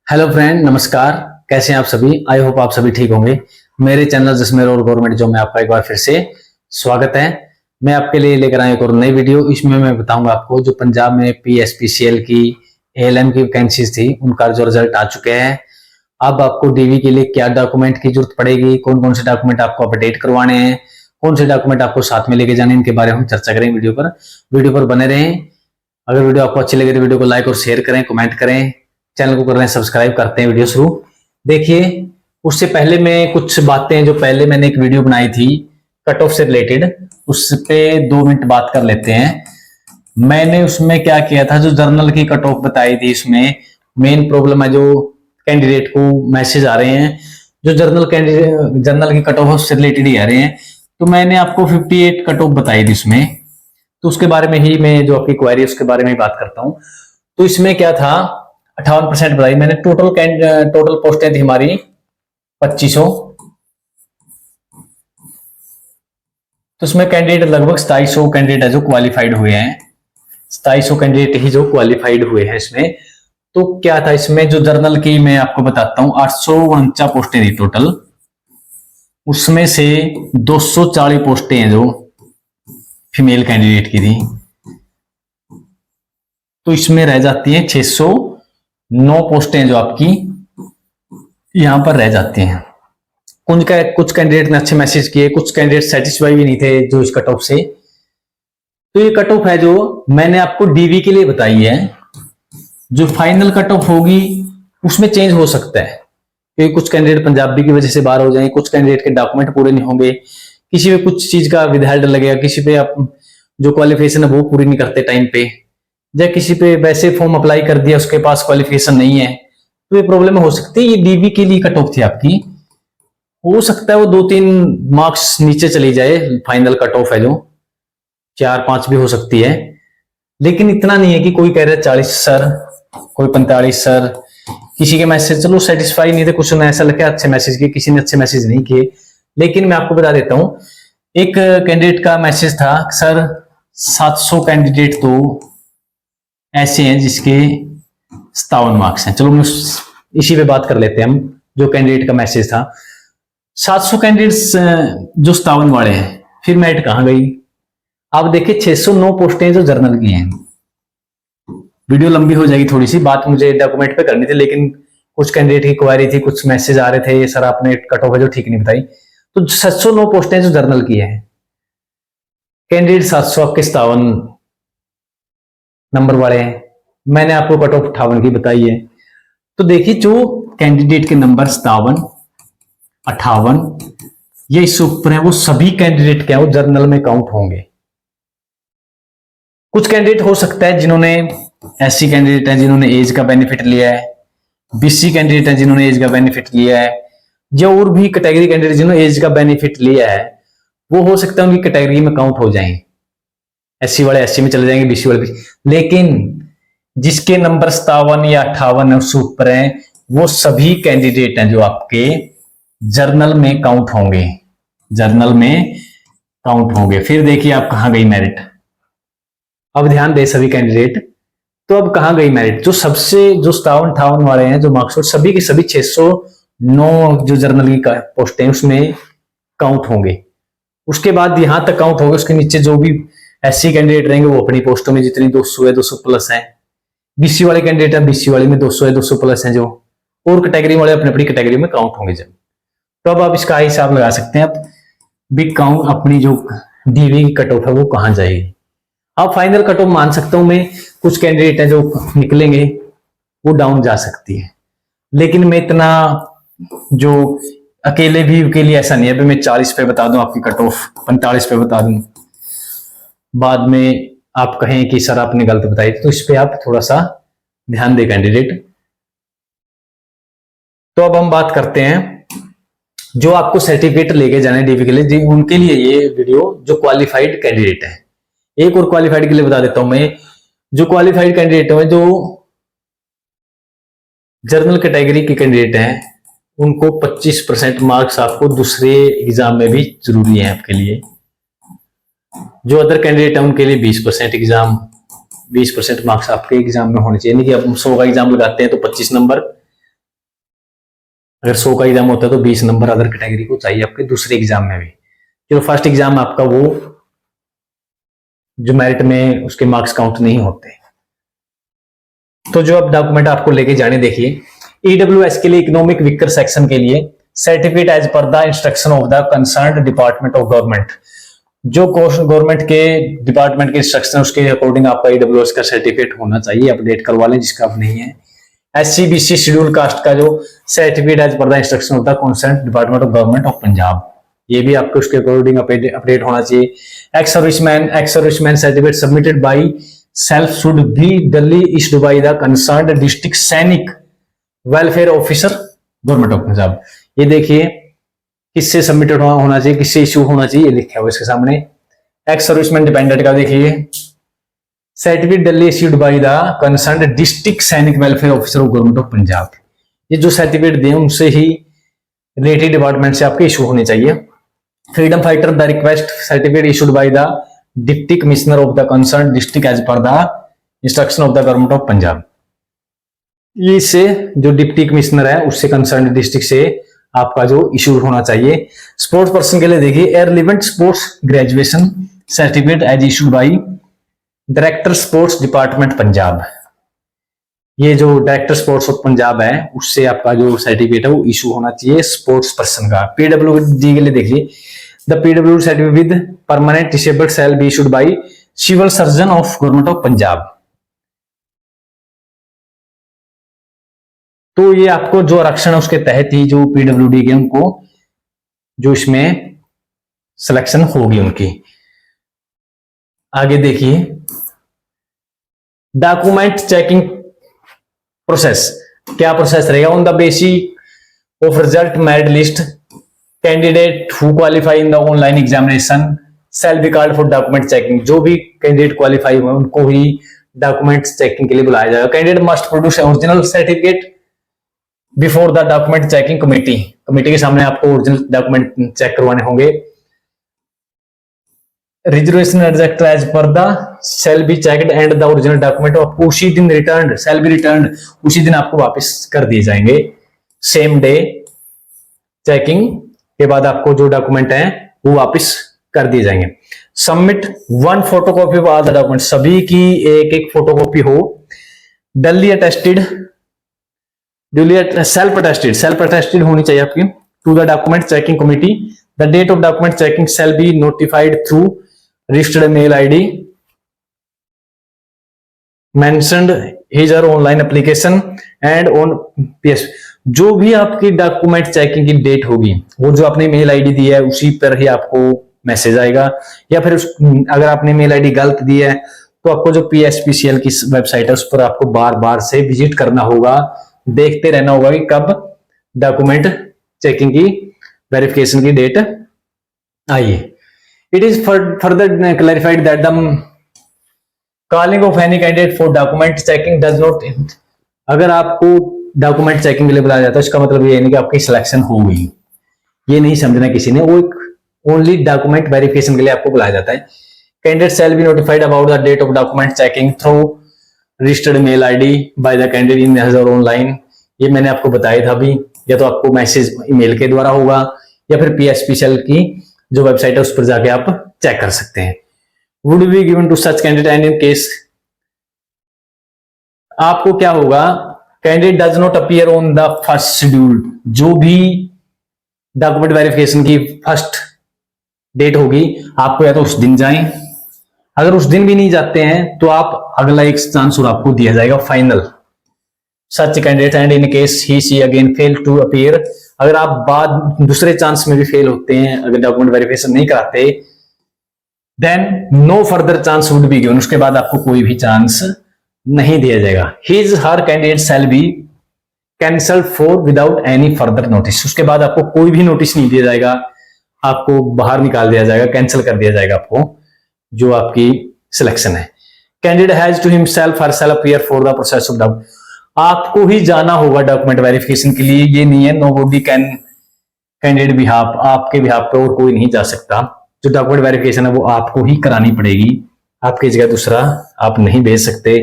Hello friend, नमस्कार। कैसे हैं आप सभी? आई होप आप सभी ठीक होंगे। मेरे चैनल जसमेर और गवर्नमेंट जॉब में आपका एक बार फिर से स्वागत है। मैं आपके लिए लेकर आया एक और नई वीडियो। इसमें मैं बताऊंगा आपको जो पंजाब में पीएसपीसीएल की एएलएम की वैकेंसीज थी उनका जो रिजल्ट आ चुके हैं। अब आपको डीवी के लिए क्या डॉक्यूमेंट की जरूरत पड़ेगी, कौन कौन से डॉक्यूमेंट आपको अपडेट करवाने हैं, कौन से डॉक्यूमेंट आपको साथ में लेके जाने, इनके बारे में हम चर्चा करेंगे। वीडियो पर बने रहें। अगर वीडियो आपको अच्छी लगे तो वीडियो को लाइक और शेयर करें, कमेंट करें, चैनल को कर रहे हैं सब्सक्राइब। करते हैं वीडियो शुरू। देखिए, उससे पहले मैं कुछ बातें जो पहले मैंने एक वीडियो बनाई थी कट ऑफ से रिलेटेड, उस पे 2 मिनट बात कर लेते हैं। मैंने उसमें क्या किया था, जो जर्नल की कट ऑफ बताई थी, इसमें मेन प्रॉब्लम है जो कैंडिडेट को मैसेज आ रहे हैं जो जर्नल की कट ऑफ से रिलेटेड ही आ रहे हैं। तो मैंने आपको 58 कट ऑफ बताई थी उसमें, तो उसके बारे में ही मैं जो आपकी क्वेरी है उसके बारे में बात करता हूं। तो इसमें क्या था, 58% बताई मैंने। टोटल पोस्टें थी हमारी 2500। तो उसमें कैंडिडेट लगभग 2700 कैंडिडेट है जो क्वालिफाइड हुए हैं। 2700 कैंडिडेट ही जो क्वालिफाइड हुए हैं इसमें। तो क्या था इसमें, जो जर्नल की मैं आपको बताता हूं, 849 पोस्टें थी टोटल। उसमें से 240 पोस्टें हैं जो फीमेल कैंडिडेट की थी। तो इसमें रह जाती हैं 609 पोस्टें जो आपकी यहां पर रह जाती हैं। कुछ कैंडिडेट ने अच्छे मैसेज किए, कुछ कैंडिडेट सेटिस्फाई भी नहीं थे जो इस कट ऑफ से। तो ये कट ऑफ है जो मैंने आपको डीवी के लिए बताई है। जो फाइनल कट ऑफ होगी उसमें चेंज हो सकता है, क्योंकि कुछ कैंडिडेट पंजाबी की वजह से बाहर हो जाएंगे, कुछ कैंडिडेट के डॉक्यूमेंट पूरे नहीं होंगे, किसी पे कुछ चीज का विदहेल्ड लगेगा, किसी पे आप जो क्वालिफिकेशन है वो पूरी नहीं करते टाइम पे, या किसी पे वैसे फॉर्म अप्लाई कर दिया उसके पास क्वालिफिकेशन नहीं है। तो ये प्रॉब्लम हो सकती है। ये डीवी के लिए कट ऑफ थी आपकी। हो सकता है वो 2-3 मार्क्स नीचे चली जाए। फाइनल कट ऑफ है जो 4-5 भी हो सकती है, लेकिन इतना नहीं है कि कोई कह रहा है 40 सर, कोई 45 सर। किसी के मैसेज चलो सेटिस्फाई नहीं थे, कुछ ने ऐसा लगा अच्छे मैसेज किए, किसी ने अच्छे मैसेज नहीं किए। लेकिन मैं आपको बता देता हूं, एक कैंडिडेट का मैसेज था, सर 700 कैंडिडेट तो ऐसे हैं जिसके 57 मार्क्स हैं। चलो इसी पे बात कर लेते हैं हम। जो कैंडिडेट का मैसेज था 700 कैंडिडेट्स जो 57 वाले हैं, फिर मेरिट कहां गई? आप देखिए 609 पोस्टें जो जर्नल की हैं। वीडियो लंबी हो जाएगी थोड़ी सी, बात मुझे डॉक्यूमेंट पे करनी थी, लेकिन कुछ कैंडिडेट की क्वेरी थी, कुछ मैसेज आ रहे थे, ये सर आपने कट ऑफ है जो ठीक नहीं बताई। तो 709 पोस्टें जो जर्नल की है, कैंडिडेट 700 आपके 57 नंबर वाले हैं। मैंने आपको कट ऑफ 58 की बताई है। तो देखिए, जो कैंडिडेट के नंबर 57, 58 ये इससे ऊपर है, वो सभी कैंडिडेट क्या वो जर्नल में काउंट होंगे। कुछ कैंडिडेट हो सकता है जिन्होंने एससी कैंडिडेट है जिन्होंने एज का बेनिफिट लिया है, बीसी कैंडिडेट है जिन्होंने एज का बेनिफिट लिया है, या और भी कैटेगरी कैंडिडेट जिन्होंने एज का बेनिफिट लिया है, वो हो सकता है उनकी कैटेगरी में काउंट हो जाएंगे। एससी वाले एससी में चले जाएंगे, बीसी वाले बीसी। लेकिन जिसके नंबर 57 या 58 है उससे ऊपर है, वो सभी कैंडिडेट हैं जो आपके जर्नल में काउंट होंगे, जर्नल में काउंट होंगे। फिर देखिए आप कहां गई मेरिट। अब ध्यान दे सभी कैंडिडेट। तो अब कहां गई मेरिट? जो सबसे जो 57 वाले हैं जो मार्क्स, सभी के सभी 609 जो जर्नल की पोस्ट है उसमें काउंट होंगे। उसके बाद यहां तक काउंट होंगे, उसके नीचे जो भी एससी कैंडिडेट रहेंगे वो अपनी पोस्टों में जितनी 200 है 200 प्लस है। बीसी वाले कैंडिडेट है, बीसी वाले में 200 है 200 प्लस है जो, और कैटेगरी वाले अपनी अपनी कैटेगरी में काउंट होंगे जब। तो अब आप इसका हिसाब लगा सकते हैं आप बिग काउंट अपनी जो डीवी की कट ऑफ है वो कहां जाएगी। अब फाइनल कट ऑफ मान सकता हूं मैं, कुछ कैंडिडेट है जो निकलेंगे वो डाउन जा सकती है, लेकिन मैं इतना जो अकेले भी के लिए ऐसा नहीं है। मैं 40 पे बता दूं आपकी कट ऑफ, 45 पे बता दूं, बाद में आप कहें कि सर आपने गलत बताई, तो इस पे आप थोड़ा सा ध्यान दें कैंडिडेट। तो अब हम बात करते हैं जो आपको सर्टिफिकेट लेके जाने डीवी के लिए, उनके लिए ये वीडियो जो क्वालिफाइड कैंडिडेट है। एक और क्वालिफाइड के लिए बता देता हूं मैं, जो क्वालिफाइड कैंडिडेट है, जो जर्नल कैटेगरी के कैंडिडेट हैं, उनको 25% मार्क्स आपको दूसरे एग्जाम में भी जरूरी है आपके लिए। जो अदर कैंडिडेट है उनके लिए 20% एग्जाम, 20% मार्क्स आपके एग्जाम में होने चाहिए। नहीं कि आप 100 का एग्जाम लगाते हैं तो 25 नंबर, अगर 100 का एग्जाम होता है तो 20 नंबर अदर कैटेगरी को चाहिए आपके दूसरे एग्जाम में भी। जो फर्स्ट एग्जाम आपका वो जो मेरिट में उसके मार्क्स काउंट नहीं होते। तो जो अब डॉक्यूमेंट आपको लेके जाने, देखिए ईडब्ल्यूएस के लिए इकोनॉमिक वीकर सेक्शन के लिए certificate as per the instruction of the concerned department of government, जो गवर्नमेंट के डिपार्टमेंट के इंस्ट्रक्शन उसके अकॉर्डिंग आपका ईडब्ल्यूएस का सर्टिफिकेट होना चाहिए, अपडेट करवा लें जिसका अब नहीं है। SC/BC शेड्यूल कास्ट का जो certificate as per the instruction of the concerned department of government of Punjab, ये भी आपको उसके अकॉर्डिंग अपडेट होना चाहिए। Ex serviceman certificate submitted by self should be duly issued by the concerned district Sainik welfare officer government of Punjab. ये देखिए किससे submitted होना चाहिए, किससे इश्यू होना चाहिए, ये लिखा हुआ इसके सामने। एक्स सर्विसमैन डिपेंडेंट का देखिए certificate duly issued by the concerned district Sainik welfare officer of government of Punjab. ये जो सर्टिफिकेट दें उनसे ही रिलेटेड डिपार्टमेंट से आपके इशू होने चाहिए। Freedom fighter the request certificate issued by the deputy commissioner of the concern district as per the instruction of the government of Punjab. इससे जो डिप्टी कमिश्नर है उससे कंसर्न डिस्ट्रिक्ट से आपका जो इशू होना चाहिए। स्पोर्ट्स पर्सन के लिए देखिए air relevant sports graduation certificate as issued by director sports department Punjab. ये जो डायरेक्टर स्पोर्ट्स ऑफ पंजाब है उससे आपका जो सर्टिफिकेट है वो इशू होना चाहिए स्पोर्ट्स पर्सन का। पीडब्ल्यूडी के लिए देखिए the PWD certificate with permanent disabled shall be issued by civil surgeon of government of Punjab. तो ये आपको जो आरक्षण है उसके तहत ही जो पीडब्ल्यूडी के उनको जो इसमें सिलेक्शन होगी उनकी। आगे देखिए डॉक्यूमेंट चेकिंग प्रोसेस, क्या प्रोसेस रहेगा। On the basis of result merit list candidate who qualify in the online examination shall be called for document checking. जो भी कैंडिडेट क्वालिफाई हुए उनको ही डॉक्यूमेंट चेकिंग के लिए बुलाया जाएगा। Candidate must produce original certificate before the document checking committee. Committee के सामने आपको ओरिजिनल डॉक्यूमेंट चेक करवाने होंगे। Reservation adject as per the shall be checked and the original document of उसी दिन रिटर्न शैल बी रिटर्न, उसी दिन आपको वापस कर दिए जाएंगे। सेम डे चेकिंग के बाद आपको जो डॉक्यूमेंट है वो वापस कर दिए जाएंगे। Submit one photocopy of all the document, सभी की एक एक फोटोकॉपी हो। डली अटेस्टेड सेल्फ अटेस्टेड होनी चाहिए आपकी to the document checking committee. The date of document checking shall be notified through registered mail ID mentioned his और online application and on PS. जो भी आपकी डॉक्यूमेंट चेकिंग की डेट होगी वो जो आपने मेल आईडी दी है उसी पर ही आपको मैसेज आएगा, या फिर अगर आपने मेल आईडी गलत दी है तो आपको जो PSPCL की वेबसाइट है उस पर आपको बार बार से विजिट करना होगा, देखते रहना होगा कि कब डॉक्यूमेंट चेकिंग की वेरिफिकेशन की डेट आई है। It is further clarified that the calling of any candidate for document checking does not, अगर आपको डॉक्यूमेंट चेकिंग के लिए बुलाया जाता है इसका मतलब ये नहीं कि आपकी सिलेक्शन हो गई, ये नहीं समझना किसी ने। वो ओनली डॉक्यूमेंट वेरिफिकेशन के लिए आपको बुलाया जाता है। Candidate shall be notified about the date of document checking through registered mail ID by the candidate in और ऑनलाइन। ये मैंने आपको बताया था अभी, या तो आपको मैसेज ईमेल के द्वारा होगा या फिर PSPCL की जो वेबसाइट है उस पर जाके आप चेक कर सकते हैं। Would be given to such candidate and in case, आपको क्या होगा, candidate does not appear on the first schedule, जो भी डॉक्यूमेंट वेरिफिकेशन की फर्स्ट डेट होगी आपको या तो उस दिन जाएं, अगर उस दिन भी नहीं जाते हैं तो आप अगला एक चांस और आपको दिया जाएगा final. Such candidate and in case he she again fail to appear, अगर आप बाद दूसरे चांस में भी फेल होते हैं, अगर डॉक्यूमेंट वेरिफिकेशन नहीं कराते, then no further chance would be given, उसके बाद आपको कोई भी चांस नहीं दिया जाएगा। His her candidate shall be cancelled for without any further notice, उसके बाद आपको कोई भी नोटिस नहीं दिया जाएगा, आपको बाहर निकाल दिया जाएगा, कैंसिल कर दिया जाएगा आपको जो आपकी सिलेक्शन है। Candidate has to himself herself appear for the process of document, आपको ही जाना होगा डॉक्यूमेंट वेरिफिकेशन के लिए, ये नहीं है nobody can candidate behalf, आपके बिहाफ पे और कोई नहीं जा सकता। जो डॉक्यूमेंट वेरिफिकेशन है वो आपको ही करानी पड़ेगी, आपकी जगह दूसरा आप नहीं भेज सकते।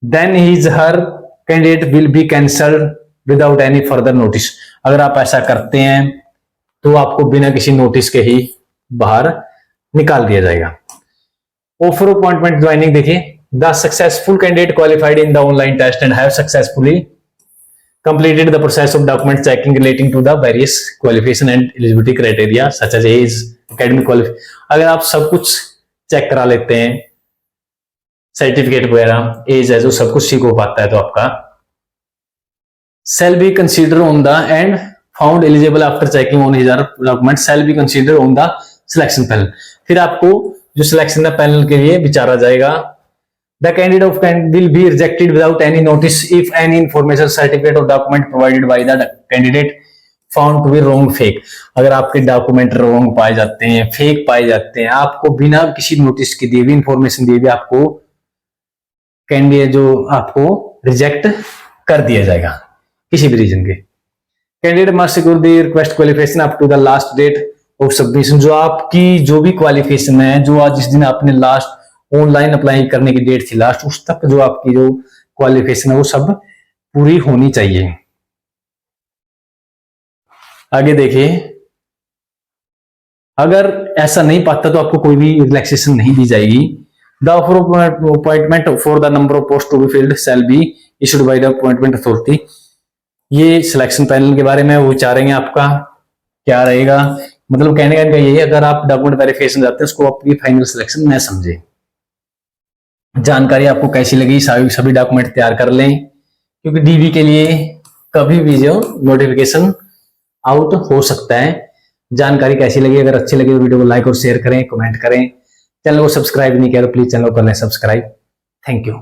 Then his her candidate will be cancelled without any further notice. अगर आप ऐसा करते हैं तो आपको बिना किसी नोटिस के ही बाहर निकाल दिया जाएगा। ऑफर अपॉइंटमेंट ज्वाइनिंग देखिए, the successful candidate qualified in the online test and have successfully completed the process of document checking relating to the various qualification and eligibility criteria such as age, academic qualification। अगर आप सब कुछ check करा लेते हैं, certificate वगैरह, as है, जो सब कुछ ठीक हो पाता है, तो आपका shall be considered on the and found eligible after checking on his document shall be considered on the selection panel। फिर आपको जो सिलेक्शन पैनल के लिए विचारा जाएगा। The candidate will be rejected without any notice if any information, certificate or document provided by the candidate found to be wrong, fake। अगर आपके document wrong पाए जाते हैं, फेक पाए जाते हैं, आपको बिना किसी नोटिस के दिए भी, इंफॉर्मेशन दिए भी, आपको कैंडिडेट जो आपको रिजेक्ट कर दिया जाएगा किसी भी रीजन के। Candidate must secure the request qualification up to the last date of submission. जो आपकी जो भी क्वालिफिकेशन है, जो आज जिस दिन आपने लास्ट ऑनलाइन अप्लाई करने की डेट थी लास्ट, उस तक जो आपकी जो क्वालिफिकेशन है वो सब पूरी होनी चाहिए। आगे देखिए, अगर ऐसा नहीं पाता तो आपको कोई भी रिलैक्सेशन नहीं दी जाएगी। The offer appointment for the number of post to be filled shall be issued by the appointment authority. ये सिलेक्शन पैनल के बारे में वो विचारेंगे आपका क्या रहेगा। मतलब कहने का यही, अगर आप डॉक्यूमेंट वेरिफिकेशन जाते हैं उसको आपकी फाइनल सिलेक्शन न समझे। जानकारी आपको कैसी लगी, सभी डॉक्यूमेंट तैयार कर लें, क्योंकि डीबी के लिए कभी भी जो नोटिफिकेशन आउट हो सकता है। जानकारी कैसी लगी, अगर अच्छी लगी तो वीडियो को लाइक और शेयर करें, कमेंट करें। चैनल को सब्सक्राइब नहीं किया तो प्लीज चैनल को कर लें सब्सक्राइब। Thank you.